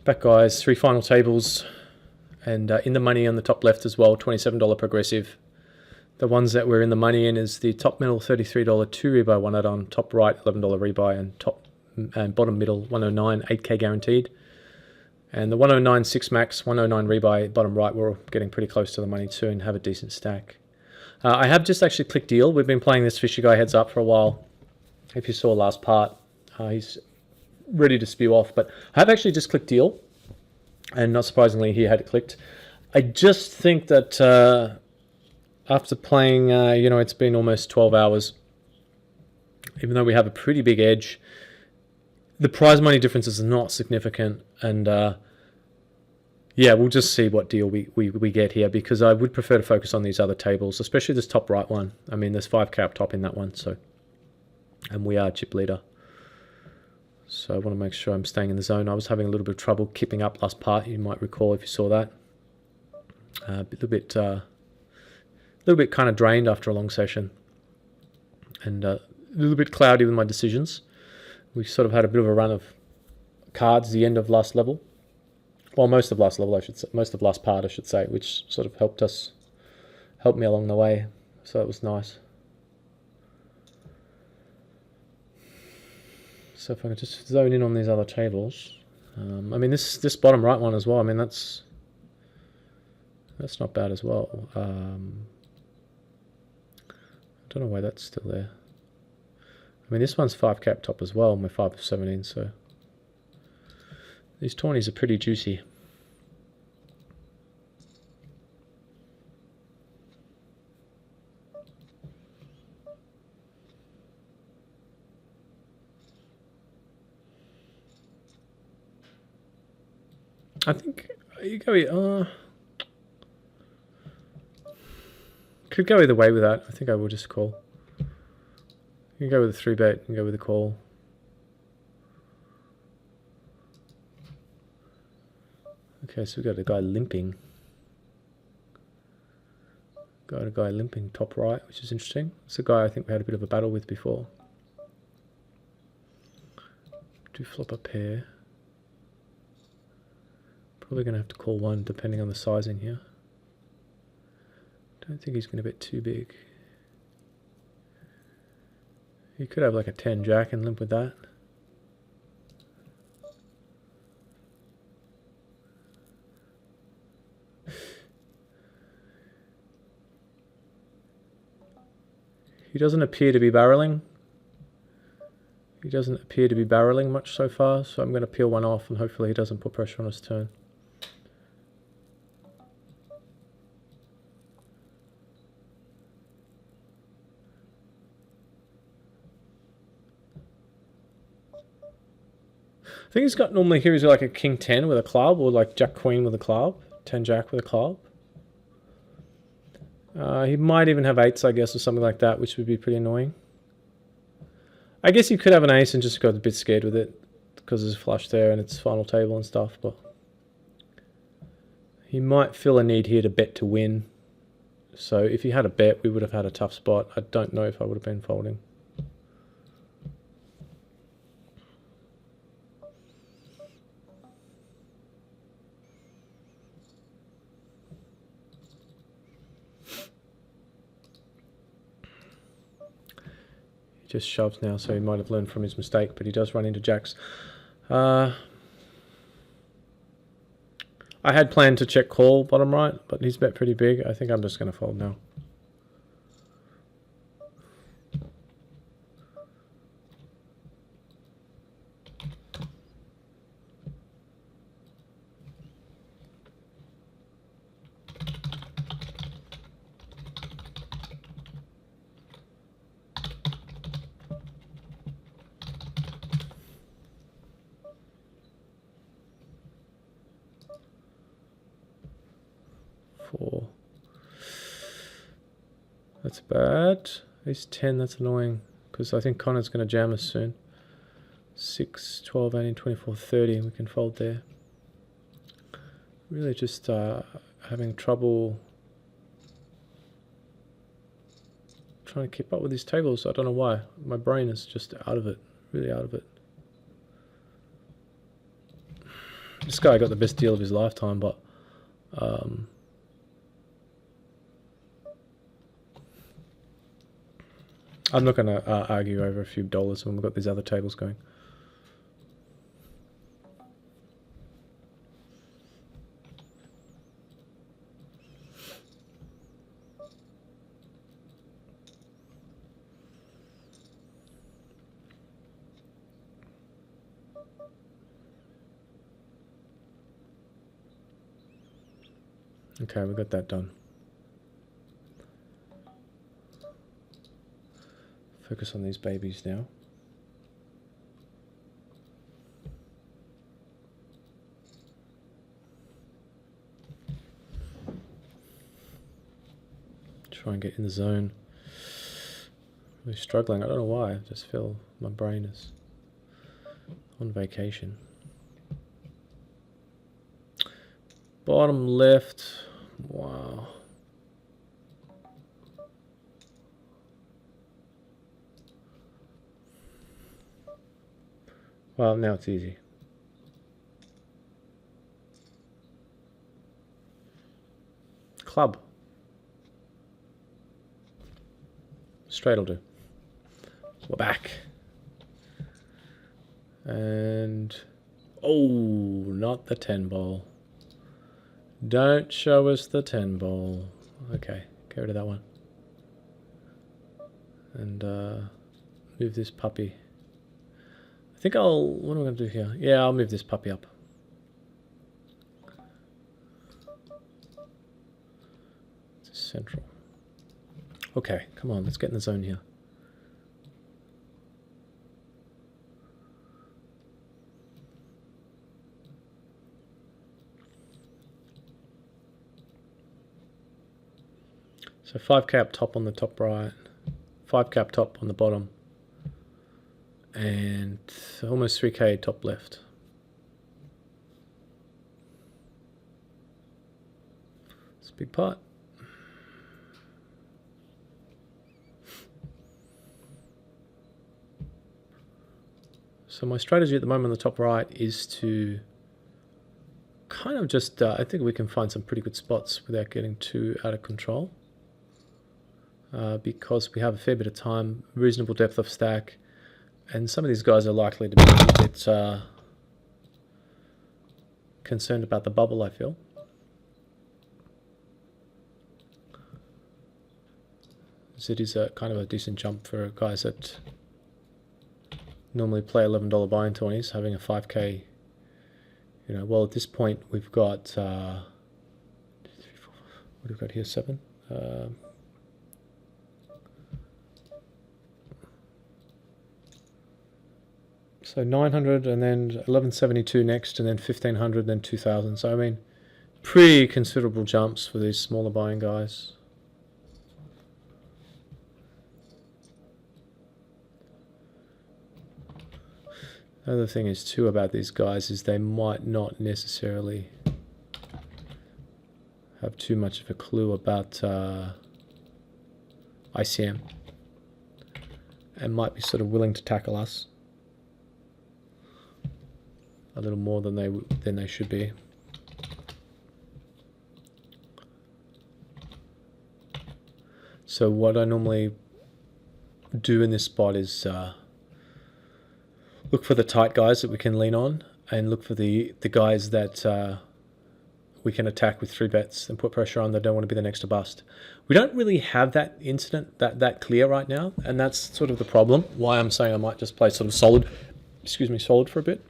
Back guys, 3 final tables, and in the money on the top left as well, $27 progressive. The ones that we're in the money in is the top middle $33 2 rebuy, 1 add-on, top right $11 rebuy, and top and bottom middle 109 8k guaranteed. And the 109 6 max, 109 rebuy, bottom right, we're getting pretty close to the money too and have a decent stack. I have just actually clicked deal. We've been playing this fishy guy heads up for a while. If you saw last part, he's ready to spew off, but I have actually just clicked deal, and not surprisingly he had it clicked. I just think that after playing, it's been almost 12 hours, even though we have a pretty big edge, the prize money difference is not significant, and yeah, we'll just see what deal we get here, because I would prefer to focus on these other tables, especially this top right one. I mean, there's 5k up top in that one, so, and we are chip leader. So I want to make sure I'm staying in the zone. I was having a little bit of trouble keeping up last part, you might recall if you saw that. A little bit kind of drained after a long session, and a little bit cloudy with my decisions. We sort of had a bit of a run of cards the end of last level. Well, most of last level, I should say. Most of last part, I should say, which sort of helped me along the way. So it was nice. So if I could just zone in on these other tables. I mean, this bottom right one as well. I mean, that's not bad as well. I don't know why that's still there. I mean, this one's 5k up top as well, and we're 5 of 17, so these tawnies are pretty juicy. I think you go. Could go either way with that. I think I will just call. You can go with a 3-bet and go with a call. Okay, so we've got a guy limping. Got a guy limping top right, which is interesting. It's a guy I think we had a bit of a battle with before. Do flop a pair. Probably going to have to call one depending on the sizing here. Don't think he's going to bet too big. He could have like a 10 jack and limp with that. He doesn't appear to be barreling. He doesn't appear to be barreling much so far, so I'm going to peel one off and hopefully he doesn't put pressure on his turn. I think he's got, normally here he's like a king 10 with a club, or like jack queen with a club, 10 jack with a club. He might even have 8s, I guess, or something like that, which would be pretty annoying. I guess you could have an ace and just got a bit scared with it because there's a flush there and it's final table and stuff, but he might feel a need here to bet to win. So if he had a bet, we would have had a tough spot. I don't know if I would have been folding. Just shoves now, so he might have learned from his mistake, but he does run into jacks. I had planned to check call bottom right, but he's bet pretty big. I think I'm just going to fold now. That's bad. Ace 10, that's annoying, because I think Connor's going to jam us soon. 6, 12, 18, 24, 30, we can fold there. Really just having trouble trying to keep up with these tables. I don't know why. My brain is just out of it, really out of it. This guy got the best deal of his lifetime, but I'm not going to argue over a few dollars when we've got these other tables going. Okay, we got that done. Focus on these babies now. Try and get in the zone. Really struggling. I don't know why. I just feel my brain is on vacation. Bottom left. Wow. Well, now it's easy. Club. Straight will do. We're back. And... oh, not the 10 ball. Don't show us the 10 ball. Okay, get rid of that one. And move this puppy. I think I'll... what am I going to do here? Yeah, I'll move this puppy up. It's central. Okay, come on, let's get in the zone here. So 5k up top on the top right, 5k up top on the bottom, and almost 3k top left. It's a big pot. So my strategy at the moment on the top right is to kind of just, I think we can find some pretty good spots without getting too out of control. Because we have a fair bit of time, reasonable depth of stack, and some of these guys are likely to be a bit concerned about the bubble, I feel. So it is a kind of a decent jump for guys that normally play $11 buy-in 20s, having a 5k, you know, well at this point we've got, what have we got here, 7? So 900 and then 1172 next, and then 1500, then 2000. So I mean, pretty considerable jumps for these smaller buying guys. The other thing is too about these guys is they might not necessarily have too much of a clue about ICM, and might be sort of willing to tackle us a little more than they should be. So what I normally do in this spot is look for the tight guys that we can lean on, and look for the guys that we can attack with 3 bets and put pressure on that don't want to be the next to bust. We don't really have that incident that clear right now, and that's sort of the problem. Why I'm saying I might just play sort of solid, solid for a bit.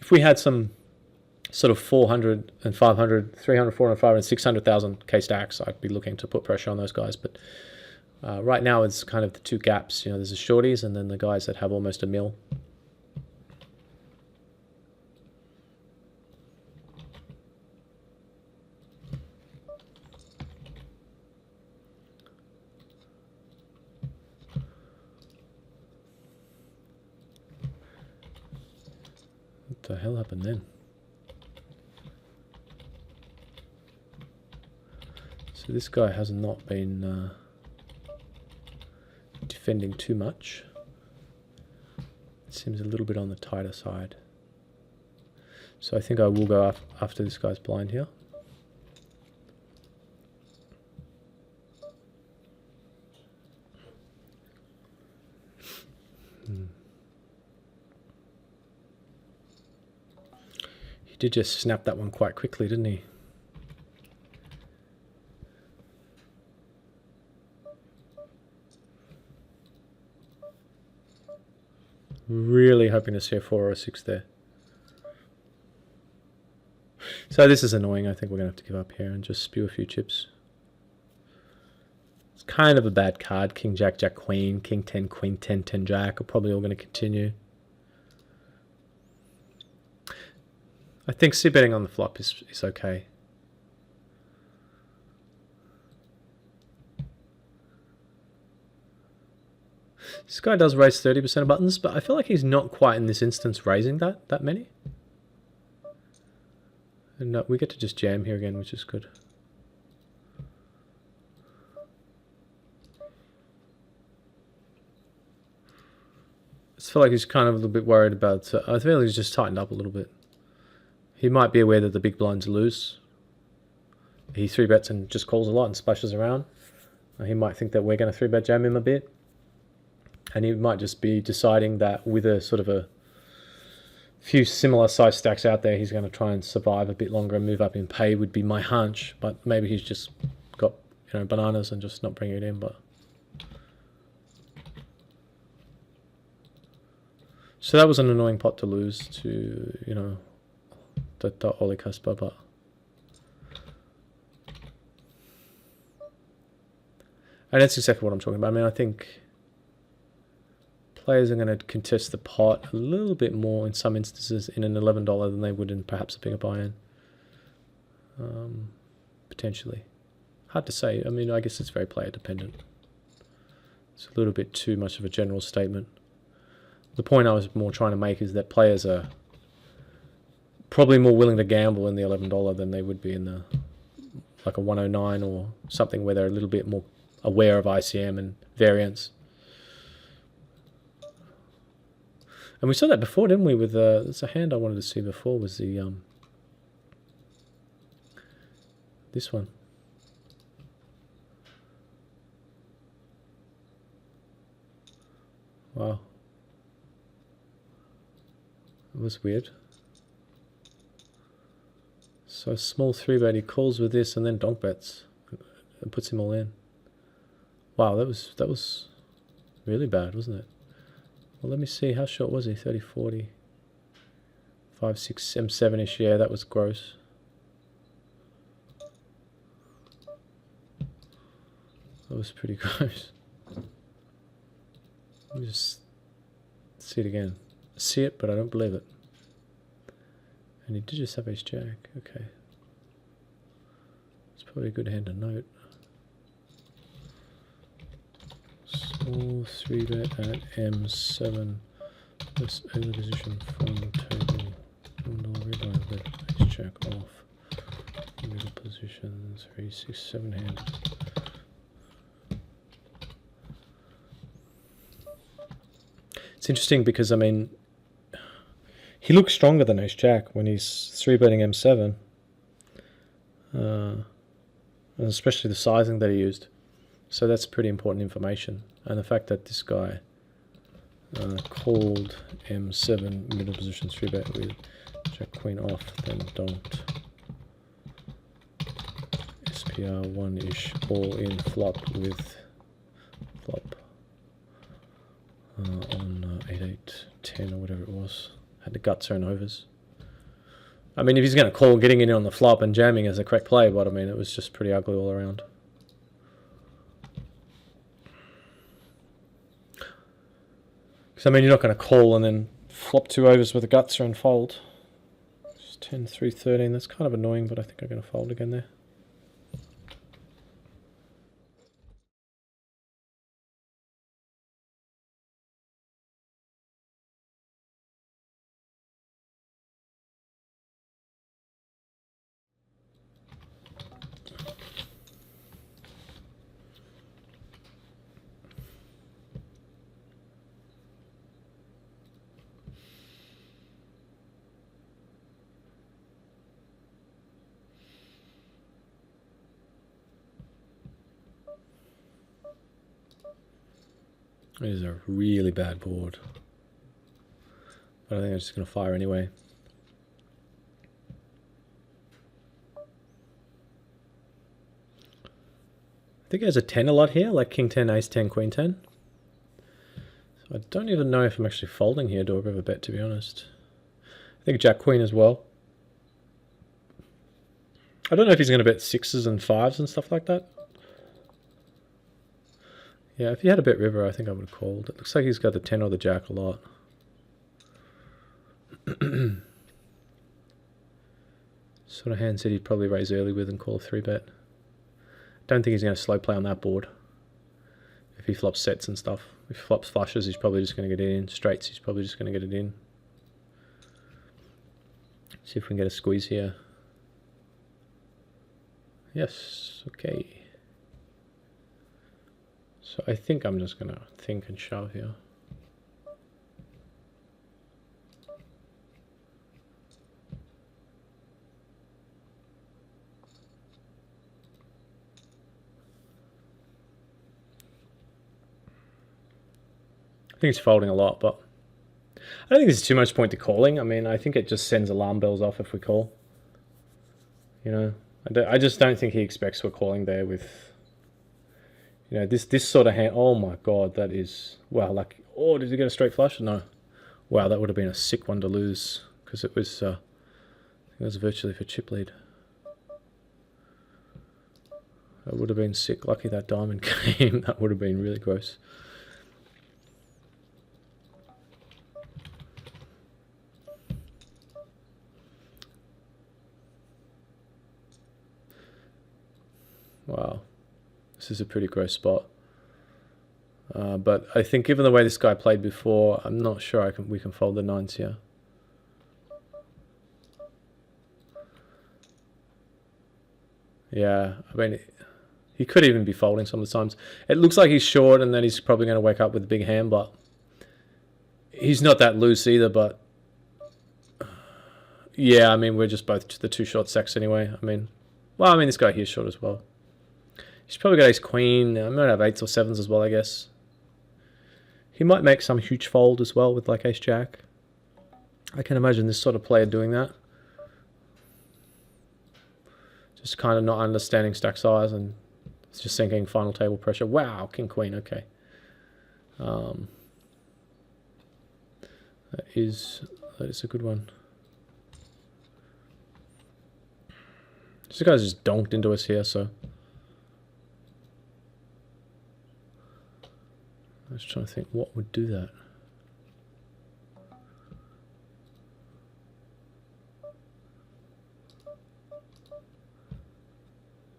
If we had some sort of 400 and 500, 300, 400, 500, 600,000 K stacks, I'd be looking to put pressure on those guys. But right now it's kind of the two gaps. You know, there's the shorties and then the guys that have almost a mil. What the hell happened then? So this guy has not been defending too much. It seems a little bit on the tighter side. So I think I will go after this guy's blind here. He did just snap that one quite quickly, didn't he? Really hoping to see a 4 or a 6 there. So this is annoying. I think we're going to have to give up here and just spew a few chips. It's kind of a bad card. King, Jack, Jack, Queen, King 10, Queen 10, 10, Jack are probably all going to continue. I think C betting on the flop is okay. This guy does raise 30% of buttons, but I feel like he's not quite in this instance raising that many. And we get to just jam here again, which is good. I just feel like he's kind of a little bit worried about... I feel like he's just tightened up a little bit. He might be aware that the big blind's loose. He 3-bets and just calls a lot and splashes around. He might think that we're going to 3-bet jam him a bit. And he might just be deciding that with a sort of a few similar size stacks out there, he's going to try and survive a bit longer and move up in pay would be my hunch. But maybe he's just got, you know, bananas and just not bringing it in. But so that was an annoying pot to lose to, you know, the Oli Kasper, but and that's exactly what I'm talking about. I mean, I think players are going to contest the pot a little bit more in some instances in an $11 than they would in perhaps a bigger buy-in. Potentially. Hard to say. I mean, I guess it's very player dependent. It's a little bit too much of a general statement. The point I was more trying to make is that players are probably more willing to gamble in the $11 than they would be in the like a 109 or something where they're a little bit more aware of ICM and variance. And we saw that before, didn't we? With there's a hand I wanted to see before was the this one. Wow, it was weird. So small 3-bet, he calls with this and then donk bets and puts him all in. Wow, that was really bad, wasn't it? Well, let me see, how short was he? 30, 40, 5, 6, M7-ish. Yeah, that was gross. That was pretty gross. Let me just see it again. I see it, but I don't believe it. And he did just have ace jack. Okay. It's probably a good hand to note. Small 3-bet at M7. Let's over position from table. $1 rebuy, ace jack off. Middle position 3, 6, 7 hand. It's interesting because, I mean, he looks stronger than ace jack when he's 3-betting M7. And especially the sizing that he used. So that's pretty important information. And the fact that this guy called M7 middle position 3-bet with jack queen off, then donked SPR 1-ish all in flop with flop on 8-8, 10 or whatever it was. Had the guts and overs. I mean, if he's going to call getting in on the flop and jamming as a correct play, but I mean, it was just pretty ugly all around. Because, I mean, you're not going to call and then flop 2 overs with a gutser and fold. It's 10, 3, 13. That's kind of annoying, but I think I'm going to fold again there. It is a really bad board. But I think I'm just going to fire anyway. I think he has a 10 a lot here, like King 10, Ace 10, Queen 10. So I don't even know if I'm actually folding here, do a bit of a bet, to be honest. I think Jack Queen as well. I don't know if he's going to bet 6s and 5s and stuff like that. Yeah, if he had a bet river, I think I would have called. It looks like he's got the 10 or the Jack a lot. Sort of hands that he'd probably raise early with and call a 3-bet. Don't think he's going to slow play on that board. If he flops sets and stuff. If he flops flushes, he's probably just going to get it in. Straights, he's probably just going to get it in. See if we can get a squeeze here. Yes, okay. So I think I'm just going to think and shove here. I think he's folding a lot, but I don't think there's too much point to calling. I mean, I think it just sends alarm bells off if we call. You know, I just don't think he expects we're calling there with, you know, this sort of hand. Oh my God, that is, wow, like, oh, did he get a straight flush? No. Wow, that would have been a sick one to lose because it was virtually for chip lead. That would have been sick. Lucky that diamond came. That would have been really gross. Wow, this is a pretty gross spot. But I think given the way this guy played before, I'm not sure we can fold the 9s here. Yeah, I mean, he could even be folding some of the times. It looks like he's short and then he's probably going to wake up with a big hand, but he's not that loose either, but yeah, I mean, we're just both the two short stacks anyway. I mean, well, I mean, this guy here's short as well. He's probably got ace queen. I might have 8s or 7s as well, I guess. He might make some huge fold as well with like ace jack. I can imagine this sort of player doing that. Just kind of not understanding stack size and it's just thinking final table pressure. Wow, king queen, okay. That is a good one. This guy's just donked into us here, so I was trying to think what would do that.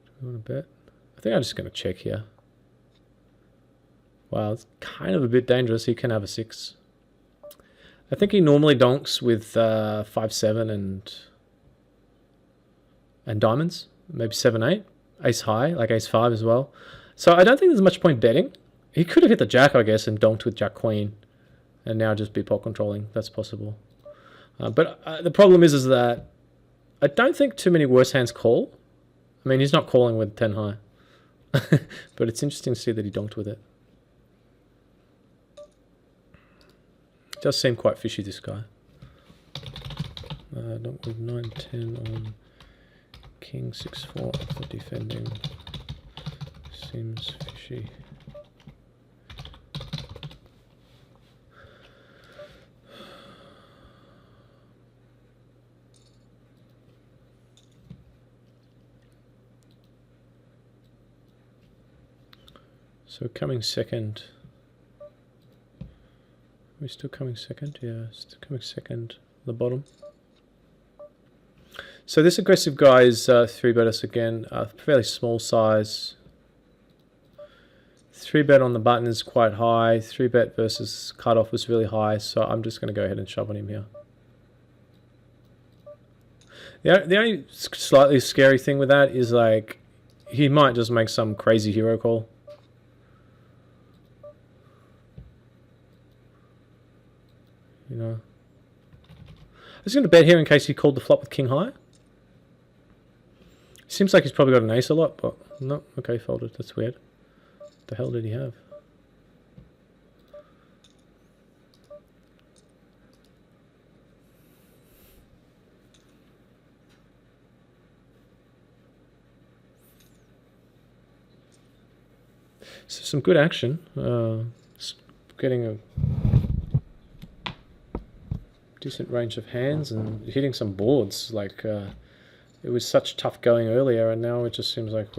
Do we want to bet? I think I'm just going to check here. Wow, it's kind of a bit dangerous. He can have a 6. I think he normally donks with 5-7 and diamonds, maybe 7-8, ace high, like ace 5 as well. So I don't think there's much point betting. He could have hit the jack, I guess, and donked with jack queen, and now just be pot controlling. That's possible. But the problem is that I don't think too many worse hands call. I mean, he's not calling with 10 high, but it's interesting to see that he donked with it. It does seem quite fishy, this guy. Donk with 9-10 on king 6-4 after defending. Seems fishy. So coming second. Are we still coming second? Yeah, still coming second. The bottom. So this aggressive guy is 3-bet us again. Fairly small size. 3-bet on the button is quite high. 3-bet versus cutoff was really high. So I'm just going to go ahead and shove on him here. The only slightly scary thing with that is like he might just make some crazy hero call. You know, I was going to bet here in case he called the flop with king high. Seems like he's probably got an ace a lot, but no. Okay, folded. That's weird. What the hell did he have? So some good action. Getting a decent range of hands and hitting some boards. Like it was such tough going earlier, and now it just seems like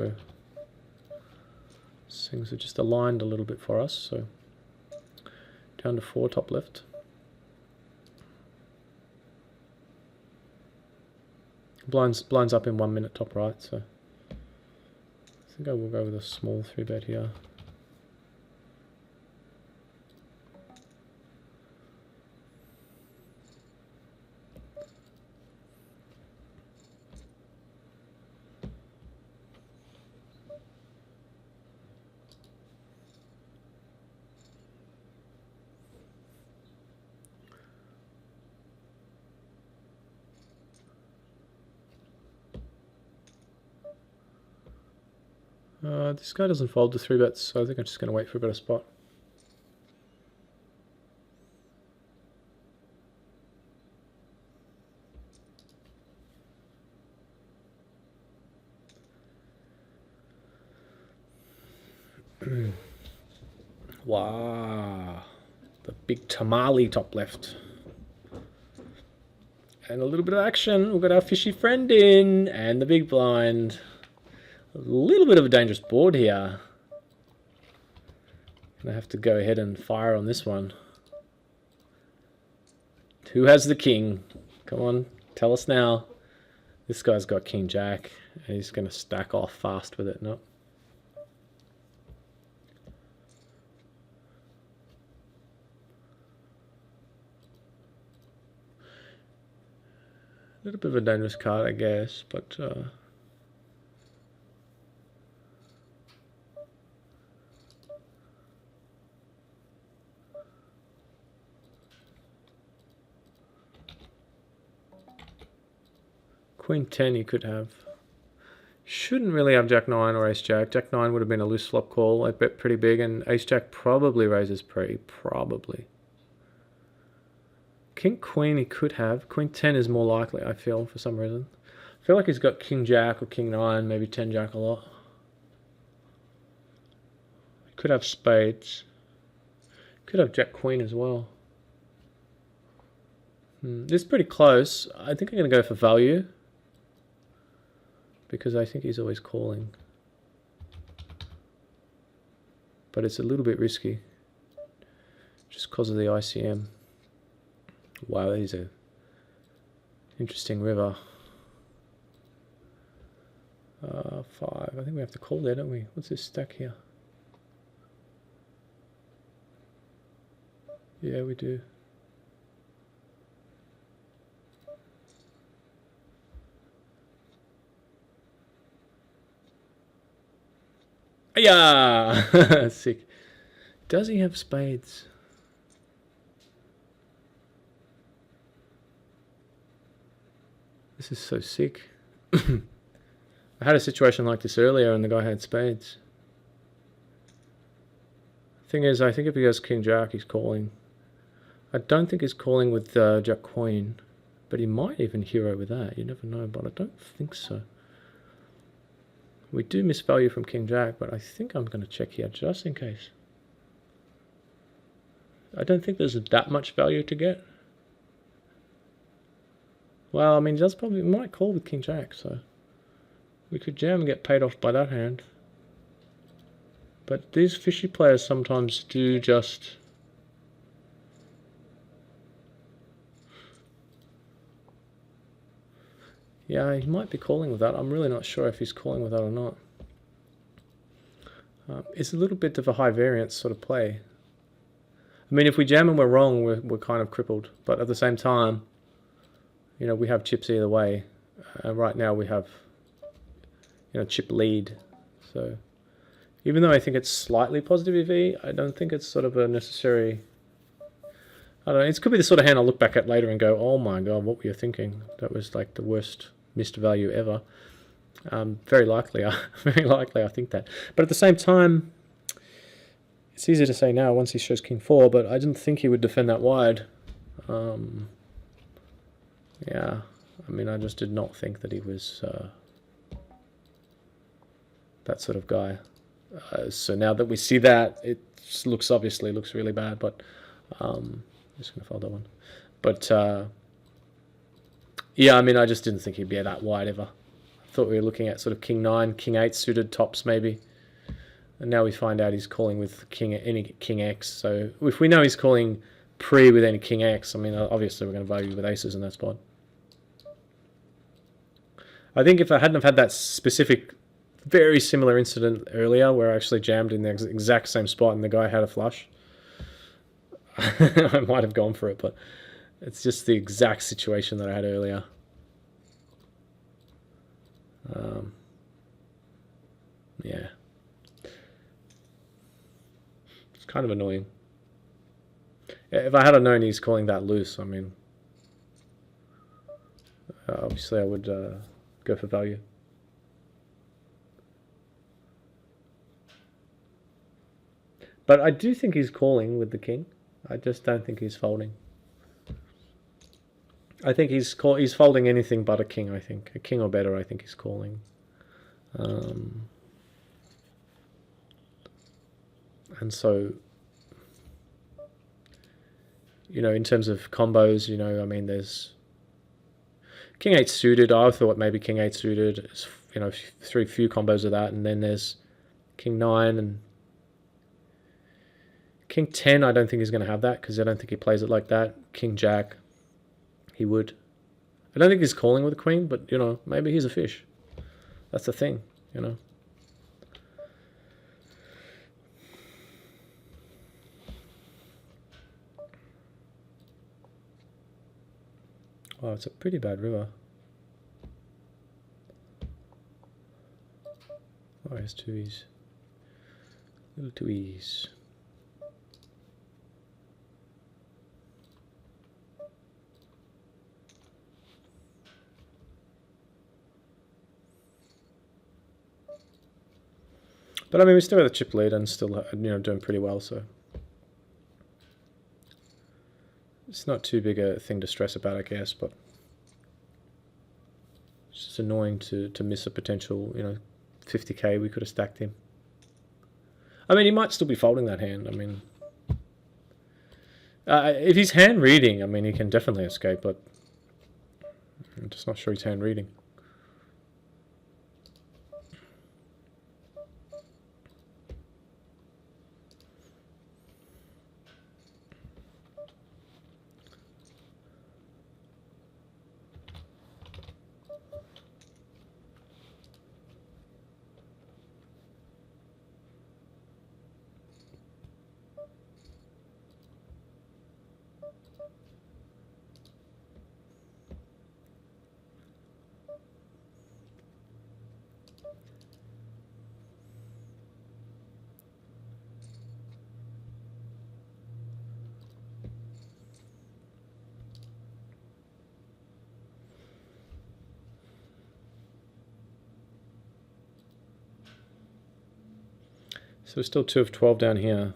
things are just aligned a little bit for us. So down to 4 top left. Blinds up in 1 minute top right. So I think I will go with a small 3-bet here. This guy doesn't fold to 3-bets, so I think I'm just going to wait for a better spot. Wow, the big tamale top left. And a little bit of action. We've got our fishy friend in, and the big blind. A little bit of a dangerous board here. Gonna have to go ahead and fire on this one. Who has the king? Come on, tell us now. This guy's got king jack, and he's gonna stack off fast with it. No. A little bit of a dangerous card, I guess, but Queen 10 he could have. Shouldn't really have Jack 9 or Ace Jack. Jack 9 would have been a loose flop call. I bet pretty big, and Ace Jack probably raises pre. Probably. King Queen he could have. Queen 10 is more likely, I feel, for some reason. I feel like he's got King Jack or King 9, maybe 10 Jack a lot. He could have spades. Could have Jack Queen as well. This is pretty close. I think I'm going to go for value, because I think he's always calling. But it's a little bit risky, just because of the ICM. Wow, he's a interesting river. 5. I think we have to call there, don't we? What's this stack here? Yeah, we do. Yeah, sick. Does he have spades? This is so sick. I had a situation like this earlier and the guy had spades. Thing is, I think if he goes King Jack, he's calling. I don't think he's calling with Jack Queen, but he might even hero with that. You never know, but I don't think so. We do miss value from King Jack, but I think I'm going to check here just in case. I don't think there's that much value to get. Well, I mean, he does probably might call with King Jack, so we could jam and get paid off by that hand. But these fishy players sometimes do just... Yeah, he might be calling with that. I'm really not sure if he's calling with that or not. It's a little bit of a high variance sort of play. I mean, if we jam and we're wrong, we're kind of crippled. But at the same time, you know, we have chips either way. Right now we have, you know, chip lead. So even though I think it's slightly positive EV, I don't think it's sort of a necessary... I don't know, it could be the sort of hand I'll look back at later and go, oh my god, what were you thinking? That was like the worst missed value ever. Very likely I think that. But at the same time, it's easy to say now once he shows King 4, but I didn't think he would defend that wide. Yeah, I mean, I just did not think that he was that sort of guy. So now that we see that, it obviously looks really bad. But I'm just going to fold that one. But yeah, I mean, I just didn't think he'd be that wide ever. I thought we were looking at sort of king 9, king 8 suited tops maybe. And now we find out he's calling with any king X. So if we know he's calling pre with any king X, I mean, obviously we're going to value with aces in that spot. I think if I hadn't have had that specific, very similar incident earlier where I actually jammed in the exact same spot and the guy had a flush, I might have gone for it, but it's just the exact situation that I had earlier. Yeah. It's kind of annoying. If I had known he's calling that loose, I mean, obviously I would go for value. But I do think he's calling with the king. I just don't think he's folding. I think he's folding anything but a king, I think. A king or better, I think he's calling. And so, you know, in terms of combos, you know, I mean, there's king 8 suited. I thought maybe king 8 suited is, you know, few combos of that. And then there's king 9 and king 10. I don't think he's going to have that because I don't think he plays it like that. King Jack, he would. I don't think he's calling with a queen, but, you know, maybe he's a fish. That's the thing, you know. Oh, it's a pretty bad river. Oh, it's two ease. Little two ease. But I mean, we still have a chip lead and still, you know, doing pretty well. So it's not too big a thing to stress about, I guess. But it's just annoying to miss a potential, you know, 50k. We could have stacked him. I mean, he might still be folding that hand. I mean, if he's hand reading, I mean, he can definitely escape. But I'm just not sure he's hand reading. So we're still 2 of 12 down here.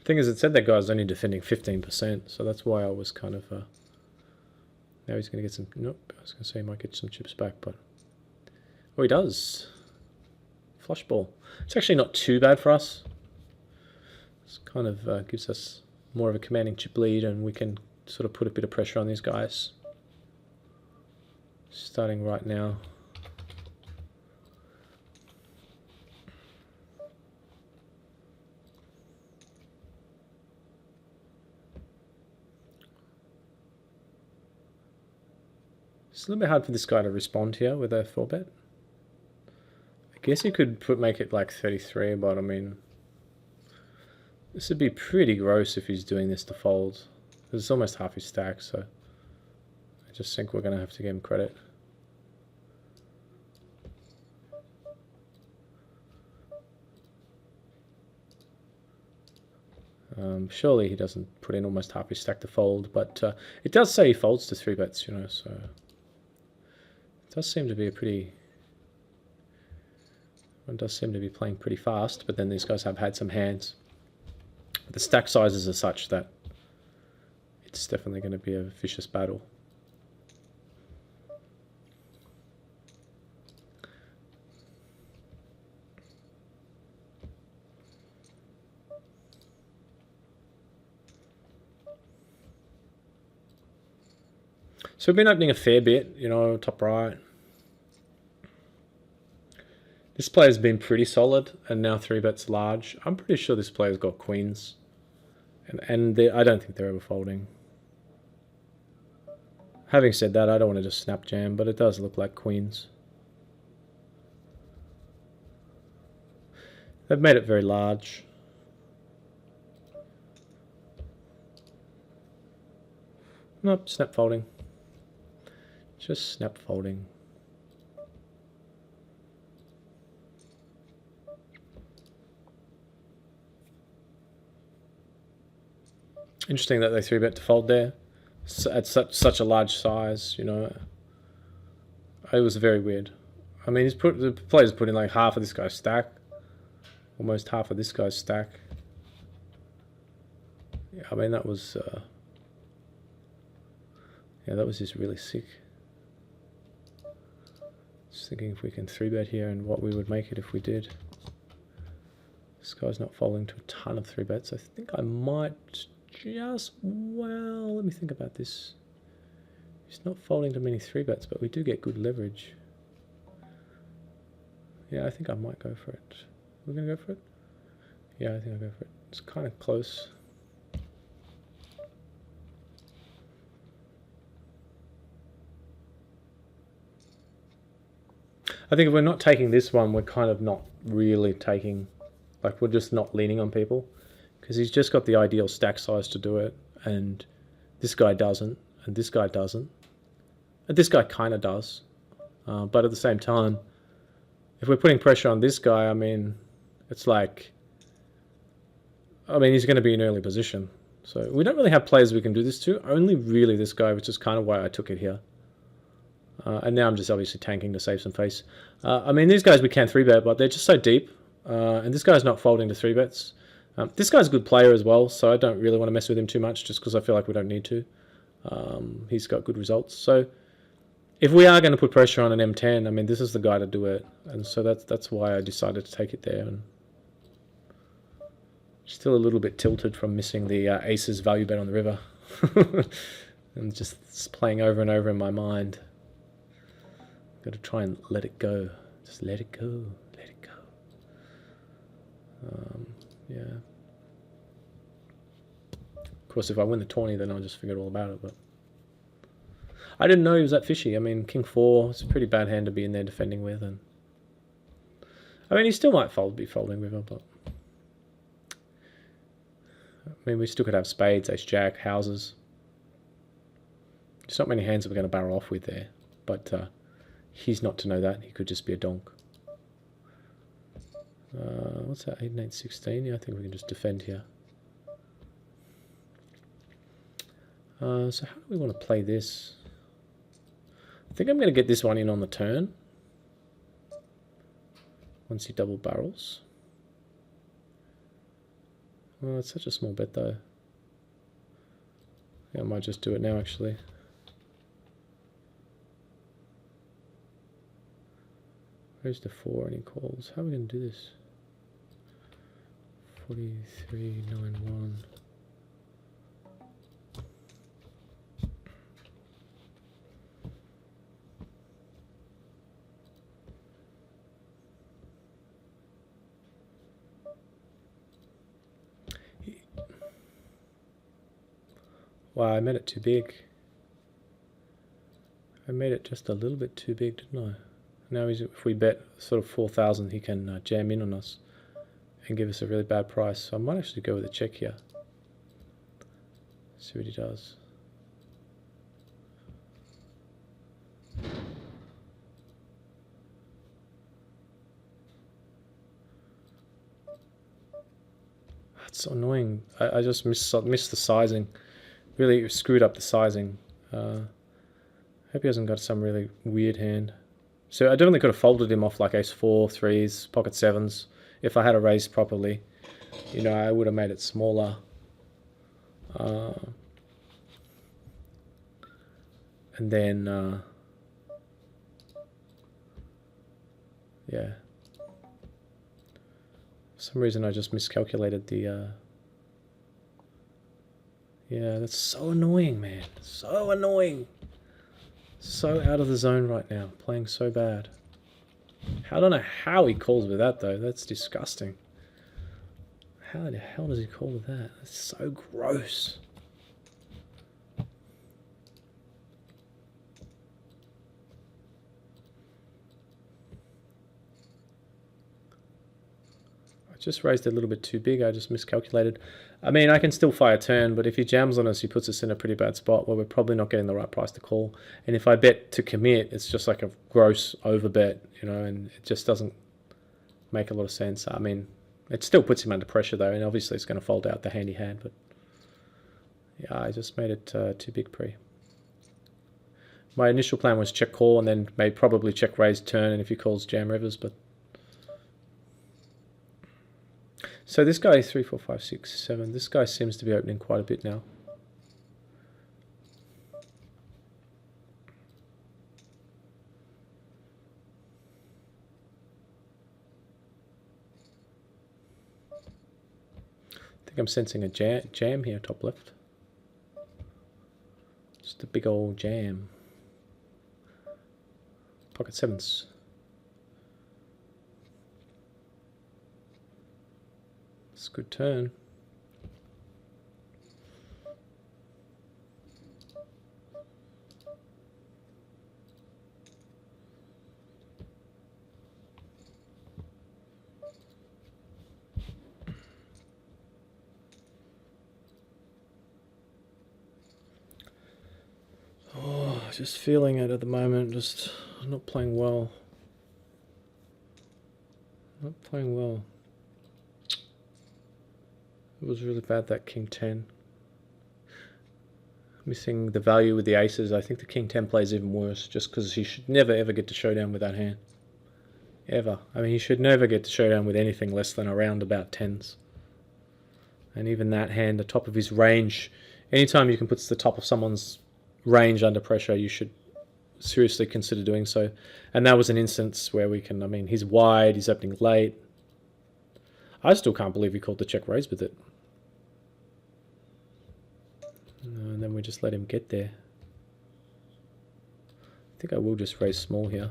Thing is, it said that guy's only defending 15%, so that's why I was kind of. Now he's going to get some. Nope, I was going to say he might get some chips back, but. Oh, he does. Flush ball. It's actually not too bad for us. It's kind of gives us more of a commanding chip lead, and we can sort of put a bit of pressure on these guys. Starting right now. It's a little bit hard for this guy to respond here with a 4-bet. I guess you could make it like 33, but I mean, this would be pretty gross if he's doing this to fold. It's almost half his stack, so I just think we're going to have to give him credit. Surely he doesn't put in almost half his stack to fold, but it does say he folds to 3-bets, you know, so it does seem to be a pretty... One does seem to be playing pretty fast, but then these guys have had some hands. The stack sizes are such that it's definitely going to be a vicious battle. So we've been opening a fair bit, you know, top right. This player's been pretty solid, and now 3-bets large. I'm pretty sure this player's got queens. And I don't think they're ever folding. Having said that, I don't want to just snap jam, but it does look like queens. They've made it very large. Nope, snap folding. Just snap folding. Interesting that they 3-bet to fold there at such a large size, you know. It was very weird. I mean, the player's put in like half of this guy's stack, almost half of this guy's stack. Yeah, I mean that was yeah, that was just really sick. Just thinking if we can 3-bet here and what we would make it if we did. This guy's not folding to a ton of 3-bets. I think I might just, well, let me think about this. He's not folding to many 3-bets, but we do get good leverage. Yeah, I think I might go for it. We're going to go for it? Yeah, I think I'll go for it. It's kind of close. I think if we're not taking this one, we're kind of not really taking, like we're just not leaning on people. Because he's just got the ideal stack size to do it, and this guy doesn't, and this guy doesn't. And this guy kind of does. But at the same time, if we're putting pressure on this guy, I mean, it's like, I mean, he's going to be in early position. So we don't really have players we can do this to, only really this guy, which is kind of why I took it here. And now I'm just obviously tanking to save some face. I mean, these guys we can 3-bet, but they're just so deep. And this guy's not folding to 3-bets. This guy's a good player as well, so I don't really want to mess with him too much just because I feel like we don't need to. He's got good results. So if we are going to put pressure on an M10, I mean, this is the guy to do it. And so that's why I decided to take it there. And still a little bit tilted from missing the aces value bet on the river. And just playing over and over in my mind. Got to try and let it go. Just let it go. Let it go. Yeah. Of course, if I win the tourney, then I'll just forget all about it. But I didn't know he was that fishy. I mean, King 4 is a pretty bad hand to be in there defending with, and I mean, he still might be folding river, but I mean, we still could have spades, ace jack, houses. There's not many hands that we're going to barrel off with there, but he's not to know that. He could just be a donk. What's that? 8 and 8, 16. Yeah, I think we can just defend here. So how do we want to play this? I think I'm going to get this one in on the turn. Once he double barrels. Oh, it's such a small bet though. Yeah, I might just do it now actually. Where's the 4 and he calls? How are we going to do this? 43.91. Wow, I made it too big. I made it just a little bit too big, didn't I? Now if we bet sort of 4,000, he can jam in on us and give us a really bad price. So I might actually go with a check here. See what he does. It's so annoying. I just missed the sizing. Really screwed up the sizing. Hope he hasn't got some really weird hand. So I definitely could have folded him off like ace-4, 3s, pocket 7s. If I had a raised properly, you know, I would have made it smaller. And then, yeah. For some reason I just miscalculated the, yeah, that's so annoying, man. So annoying. So out of the zone right now, playing so bad. I don't know how he calls with that though, that's disgusting. How the hell does he call with that? That's so gross. I just raised a little bit too big, I just miscalculated. I mean, I can still fire turn, but if he jams on us, he puts us in a pretty bad spot where we're probably not getting the right price to call. And if I bet to commit, it's just like a gross overbet, you know, and it just doesn't make a lot of sense. I mean, it still puts him under pressure though, and obviously it's going to fold out the hand he had, but yeah, I just made it too big pre. My initial plan was check call and then probably check raise turn, and if he calls jam rivers, but so this guy 3, 4, 5, 6, 7. This guy seems to be opening quite a bit now. I think I'm sensing a jam here, top left. Just a big old jam. Pocket 7s. It's a good turn. Oh, just feeling it at the moment, just not playing well. Not playing well. It was really bad, that king 10. Missing the value with the aces. I think the king 10 plays even worse, just because he should never ever get to showdown with that hand. Ever. I mean, he should never get to showdown with anything less than around about 10s. And even that hand, the top of his range, anytime you can put the top of someone's range under pressure, you should seriously consider doing so. And that was an instance where we can, I mean, he's wide, he's opening late. I still can't believe he called the check raise with it. And then we just let him get there. I think I will just raise small here.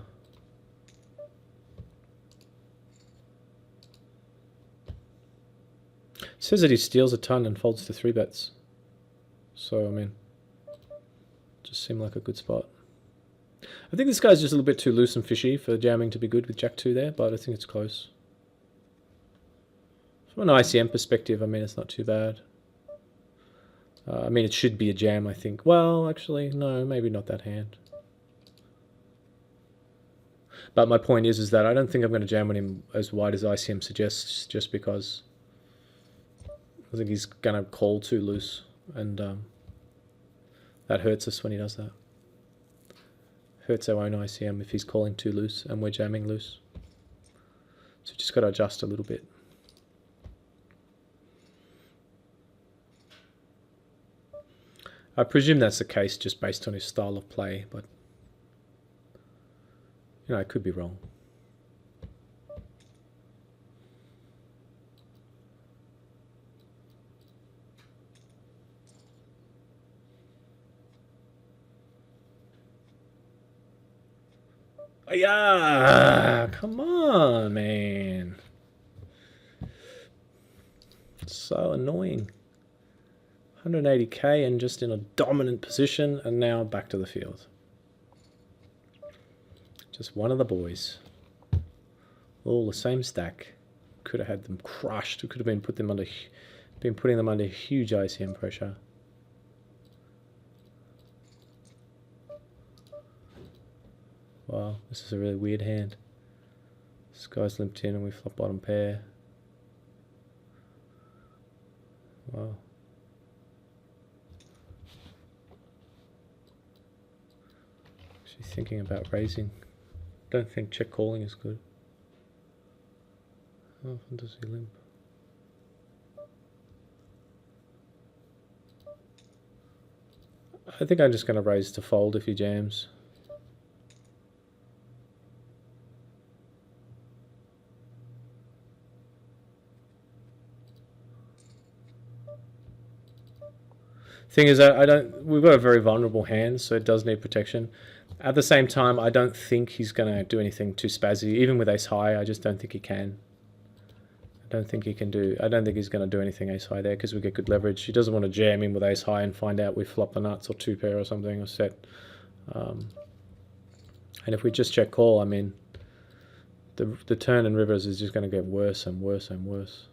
It says that he steals a ton and folds to 3 bets. So, I mean, just seemed like a good spot. I think this guy's just a little bit too loose and fishy for jamming to be good with Jack 2 there, but I think it's close. From an ICM perspective, I mean, it's not too bad. I mean, it should be a jam, I think. Well, actually, no, maybe not that hand. But my point is that I don't think I'm going to jam on him as wide as ICM suggests, just because I think he's going to call too loose, and that hurts us when he does that. Hurts our own ICM if he's calling too loose and we're jamming loose. So just got to adjust a little bit. I presume that's the case just based on his style of play, but you know, I could be wrong. Oh, yeah, come on, man. It's so annoying. 180k and just in a dominant position, and now back to the field. Just one of the boys. All the same stack. Could have had them crushed. We could have been putting them under huge ICM pressure. Wow, this is a really weird hand. This guy's limped in and we flop bottom pair. Wow. Actually thinking about raising. Don't think check calling is good. How often does he limp? I think I'm just going to raise to fold if he jams. Thing is, we've got a very vulnerable hand, so it does need protection. At the same time, I don't think he's going to do anything too spazzy. Even with ace high, I just don't think he can. I don't think he's going to do anything ace high there because we get good leverage. He doesn't want to jam in with ace high and find out we flop the nuts or two pair or something or set. And if we just check call, I mean, the turn in rivers is just going to get worse and worse and worse.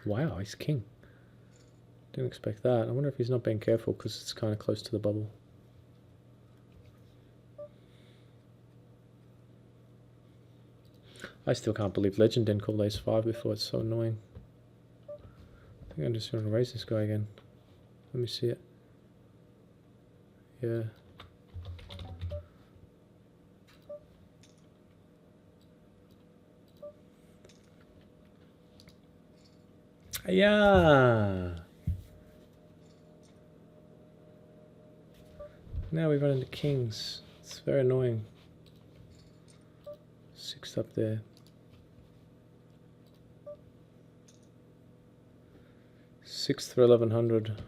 Wow, he's king. Didn't expect that. I wonder if he's not being careful because it's kind of close to the bubble. I still can't believe Legend didn't call ace 5 before. It's so annoying. I think I'm just going to raise this guy again. Let me see it. Yeah. Yeah. Now we run into kings. It's very annoying. 6 up there. 6th for 1100.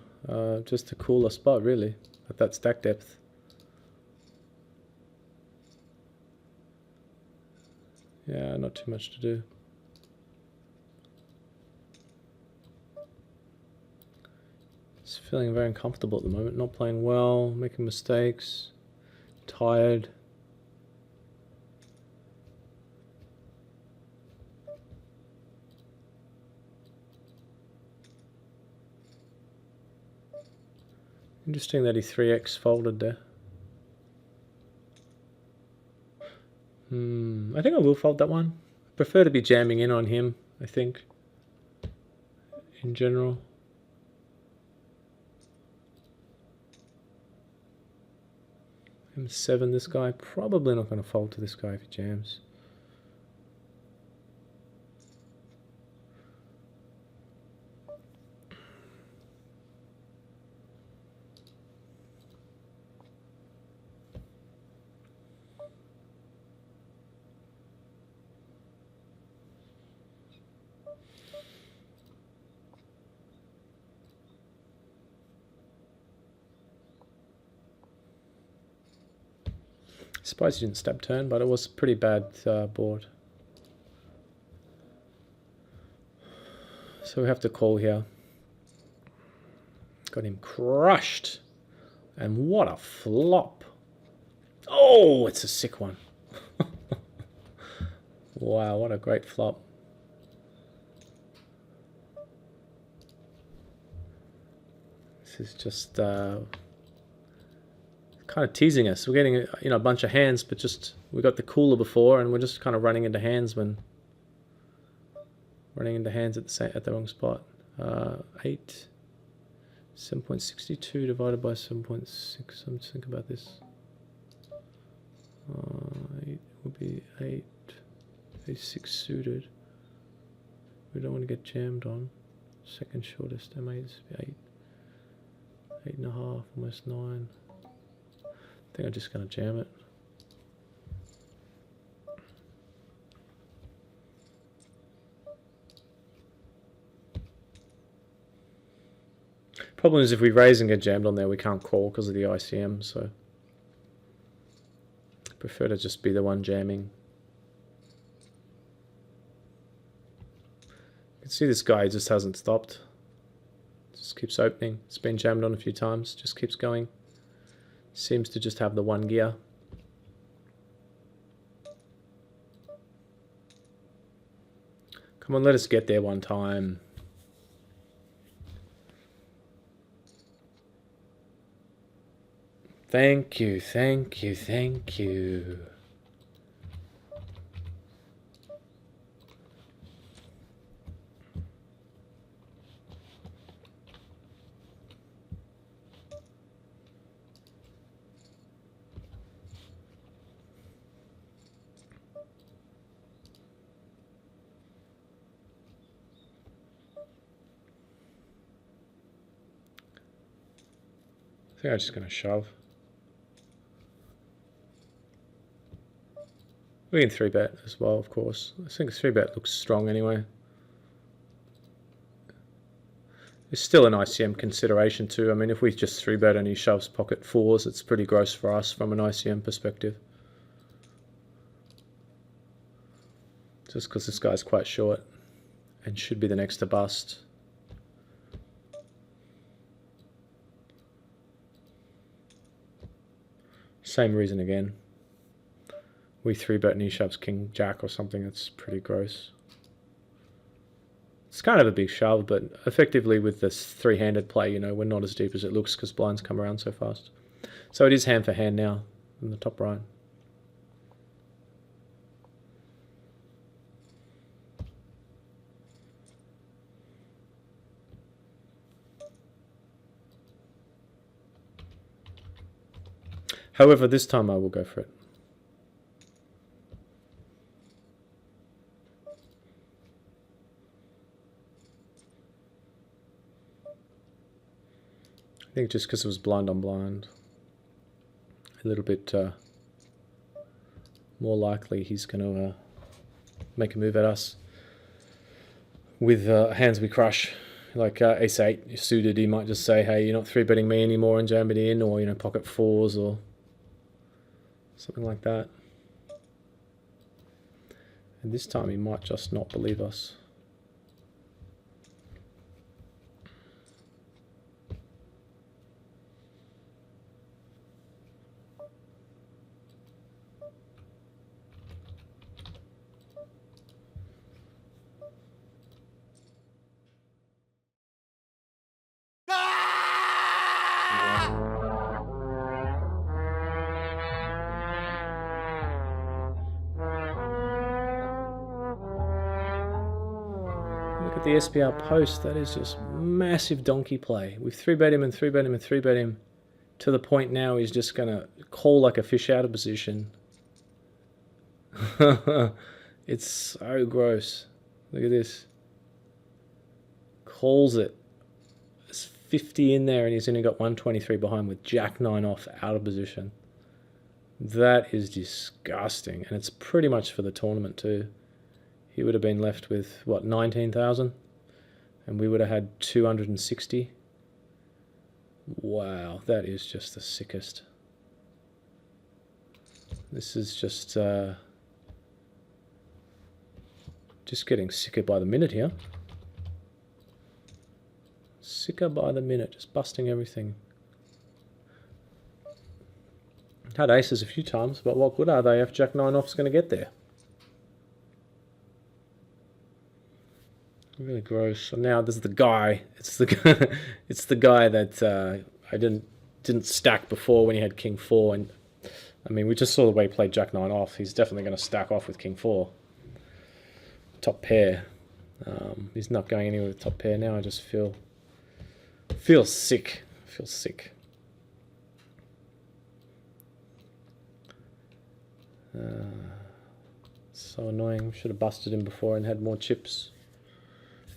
Just a cooler spot, really, at that stack depth. Yeah, not too much to do. Just feeling very uncomfortable at the moment, not playing well, making mistakes, tired. Interesting that he 3x folded there. I think I will fold that one. I prefer to be jamming in on him, I think, in general. M7, this guy, probably not going to fold to this guy if he jams. Surprised he didn't stab turn, but it was a pretty bad board. So we have to call here. Got him crushed. And what a flop. Oh, it's a sick one. Wow, what a great flop. This is just kind of teasing us. We're getting a bunch of hands, but just we got the cooler before, and we're just kind of running into hands at the wrong spot. 8, 7.62 divided by 7.6. I'm just thinking about this. 8 would be 8. 6 suited. We don't want to get jammed on. Second shortest M8 is 8. 8.5, almost 9. I think I'm just going to jam it. Problem is if we raise and get jammed on there, we can't call because of the ICM, so I prefer to just be the one jamming. You can see this guy just hasn't stopped. Just keeps opening. It's been jammed on a few times, just keeps going. Seems to just have the one gear. Come on, let us get there one time. Thank you, thank you, thank you. I think I'm just going to shove. We can 3-bet as well, of course. I think 3-bet looks strong anyway. There's still an ICM consideration too. I mean, if we just 3-bet and he shoves pocket 4s, it's pretty gross for us from an ICM perspective. Just because this guy's quite short and should be the next to bust. Same reason again. We 3-bet and he shoves king jack or something. That's pretty gross. It's kind of a big shove, but effectively with this 3-handed play, you know, we're not as deep as it looks because blinds come around so fast. So it is hand for hand now in the top right. However, this time I will go for it. I think just because it was blind on blind, a little bit more likely he's going to make a move at us. With hands we crush, like ace-8 suited, he might just say, hey, you're not 3-betting me anymore and jam it in, or, you know, pocket 4s or something like that. And this time he might just not believe us. Look at the SPR post. That is just massive donkey play. We've 3-bet him and 3-bet him and 3-bet him to the point now he's just going to call like a fish out of position. It's so gross. Look at this. Calls it. There's 50 in there and he's only got 123 behind with Jack 9 off out of position. That is disgusting. And it's pretty much for the tournament too. He would have been left with, what, 19,000? And we would have had 260. Wow, that is just the sickest. This is just getting sicker by the minute here. Sicker by the minute, just busting everything. Had aces a few times, but what good are they if Jack 9 off's going to get there? Really gross. So now this is the guy. It's the guy. It's the guy that I didn't stack before when he had King 4. And I mean, we just saw the way he played Jack 9 off. He's definitely going to stack off with King 4. Top pair. He's not going anywhere with top pair now. I just feel sick. I feel sick. So annoying. Should have busted him before and had more chips.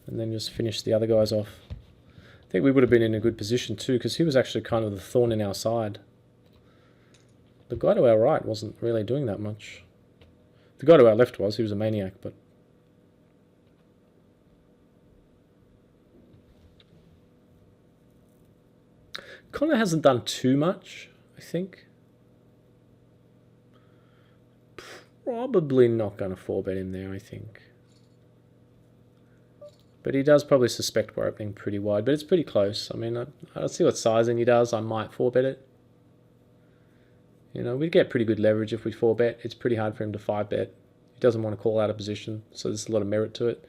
And then just finish the other guys off. I think we would have been in a good position too, because he was actually kind of the thorn in our side. The guy to our right wasn't really doing that much. The guy to our left was. He was a maniac, but... Connor hasn't done too much, I think. Probably not going to 4-bet him there, I think. But he does probably suspect we're opening pretty wide, but it's pretty close. I mean, I'll see what sizing he does. I might 4-bet it. You know, we'd get pretty good leverage if we 4-bet. It's pretty hard for him to 5-bet. He doesn't want to call out of position, so there's a lot of merit to it.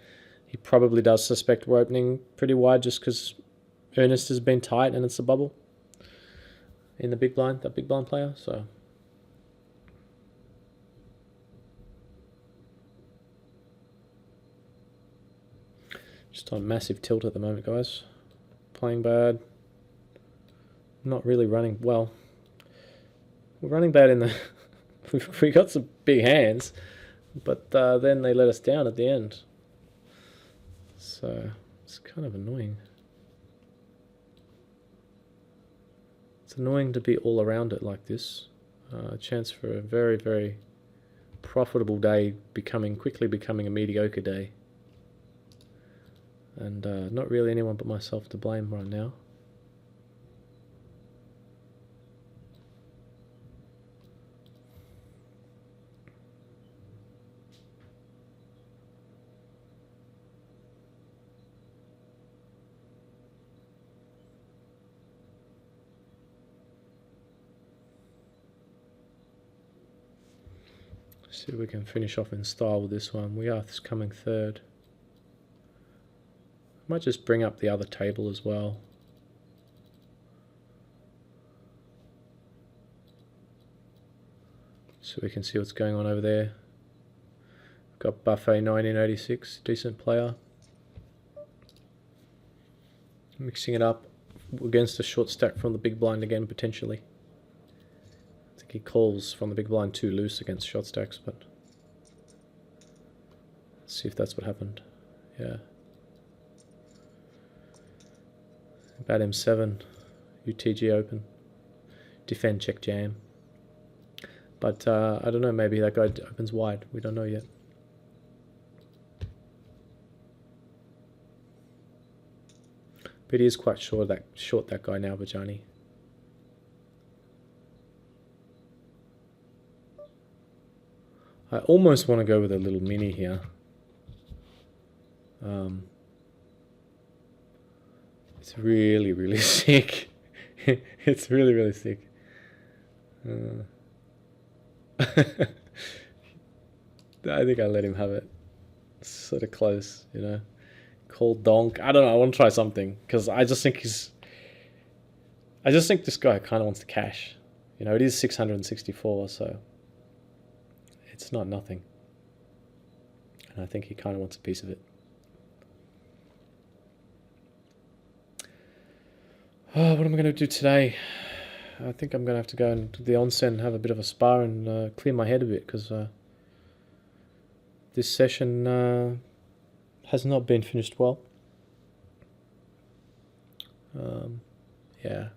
He probably does suspect we're opening pretty wide just because Ernest has been tight and it's a bubble in the big blind, that big blind player, so... Just on massive tilt at the moment, guys. Playing bad. Not really running well. We're running bad in the... we got some big hands, but then they let us down at the end. So, it's kind of annoying. It's annoying to be all around it like this. A chance for a very, very profitable day quickly becoming a mediocre day. And not really anyone but myself to blame right now. See if we can finish off in style with this one. We are coming third. Might just bring up the other table as well. So we can see what's going on over there. We've got Buffet 1986, decent player. Mixing it up against a short stack from the big blind again, potentially. I think he calls from the big blind too loose against short stacks, but let's see if that's what happened. Yeah. About M7, UTG open, defend check jam. But I don't know, maybe that guy opens wide. We don't know yet. But he is quite short that guy now, Vajani. I almost want to go with a little mini here. It's really, really sick. It's really, really sick. I think I'll let him have it. It's sort of close, you know. Call donk. I don't know. I want to try something because I just think this guy kind of wants to cash. You know, it is 664, so it's not nothing. And I think he kind of wants a piece of it. Oh, what am I going to do today? I think I'm going to have to go into the onsen and have a bit of a spa and clear my head a bit because this session has not been finished well. Yeah.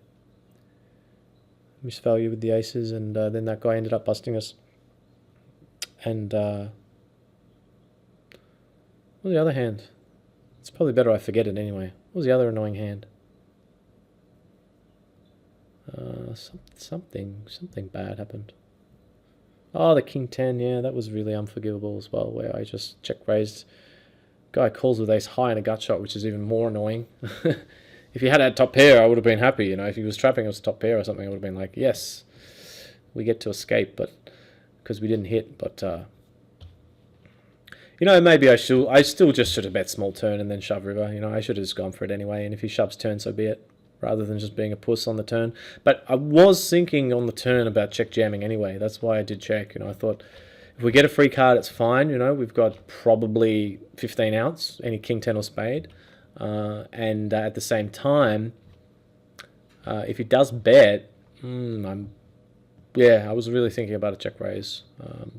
Misvalue with the aces and then that guy ended up busting us. And well, the other hand? It's probably better I forget it anyway. What was the other annoying hand? Something bad happened. Oh, the king 10, yeah, that was really unforgivable as well, where I just check raised. Guy calls with ace high and a gut shot, which is even more annoying. If he had had top pair, I would have been happy. You know, if he was trapping us top pair or something, I would have been like, yes, we get to escape, but because we didn't hit. But you know, maybe I still just should have bet small turn and then shove river. You know, I should have just gone for it anyway. And if he shoves turn, so be it, rather than just being a puss on the turn. But I was thinking on the turn about check jamming anyway. That's why I did check. You know, I thought if we get a free card, it's fine. You know, we've got probably 15 outs, any king 10 or spade. And at the same time, if he does bet, I was really thinking about a check raise,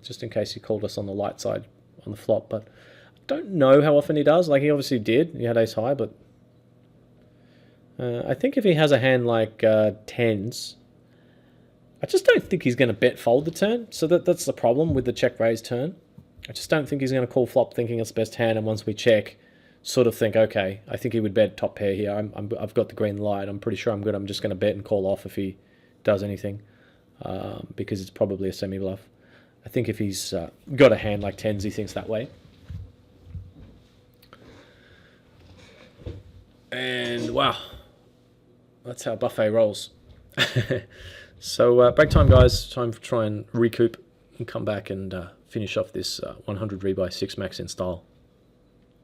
just in case he called us on the light side on the flop. But I don't know how often he does. Like, he obviously did. He had ace high, but I think if he has a hand like tens, I just don't think he's going to bet fold the turn. So that's the problem with the check raise turn. I just don't think he's going to call flop thinking it's best hand, and once we check, sort of think, okay, I think he would bet top pair here. I've got the green light. I'm pretty sure I'm good. I'm just going to bet and call off if he does anything, because it's probably a semi-bluff. I think if he's got a hand like tens, he thinks that way. And wow, that's how buffet rolls. So break time, guys. Time to try and recoup and come back and finish off this 100 rebuy 6 max in style.